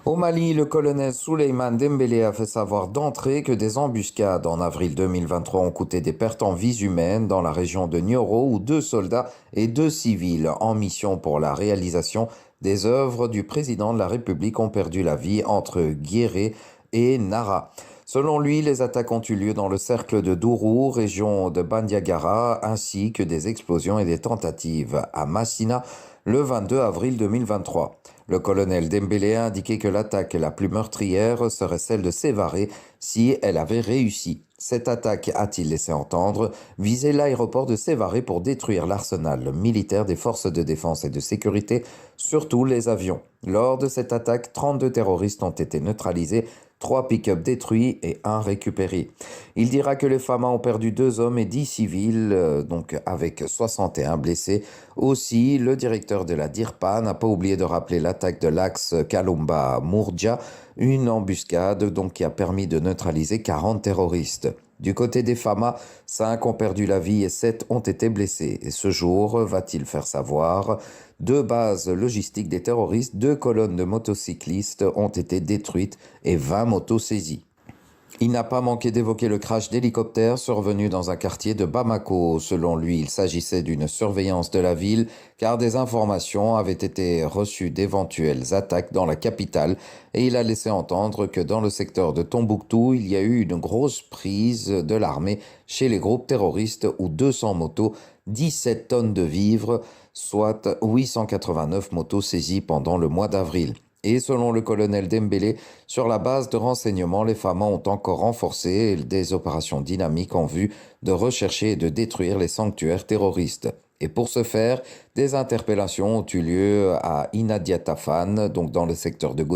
Au Mali, le colonel Souleymane Dembélé a fait savoir d'entrée que des embuscades en avril 2023 ont coûté des pertes en vies humaines dans la région de Nioro où 2 soldats et 2 civils en mission pour la réalisation des œuvres du président de la République ont perdu la vie entre Guéré et Nara. Selon lui, les attaques ont eu lieu dans le cercle de Dourou, région de Bandiagara, ainsi que des explosions et des tentatives à Massina le 22 avril 2023. Le colonel Dembélé a indiqué que l'attaque la plus meurtrière serait celle de Sévaré si elle avait réussi. Cette attaque, a-t-il laissé entendre, visait l'aéroport de Sévaré pour détruire l'arsenal militaire des forces de défense et de sécurité, surtout les avions. Lors de cette attaque, 32 terroristes ont été neutralisés, 3 pick-up détruits et 1 récupéré. Il dira que les FAMA ont perdu 2 hommes et 10 civils, donc avec 61 blessés. Aussi, le directeur de la DIRPA n'a pas oublié de rappeler l'attaque de l'axe Kalumba-Mourdja, une embuscade donc qui a permis de neutraliser 40 terroristes. Du côté des FAMA, 5 ont perdu la vie et 7 ont été blessés. Et ce jour, va-t-il faire savoir, 2 bases logistiques des terroristes, 2 colonnes de motocyclistes ont été détruites et 20 motos saisies. Il n'a pas manqué d'évoquer le crash d'hélicoptère survenu dans un quartier de Bamako. Selon lui, il s'agissait d'une surveillance de la ville car des informations avaient été reçues d'éventuelles attaques dans la capitale et il a laissé entendre que dans le secteur de Tombouctou, il y a eu une grosse prise de l'armée chez les groupes terroristes où 200 motos, 17 tonnes de vivres, soit 889 motos saisies pendant le mois d'avril. Et selon le colonel Dembélé, sur la base de renseignements, les FAMA ont encore renforcé des opérations dynamiques en vue de rechercher et de détruire les sanctuaires terroristes. Et pour ce faire, des interpellations ont eu lieu à Inadiatafan, donc dans le secteur de Gauthier.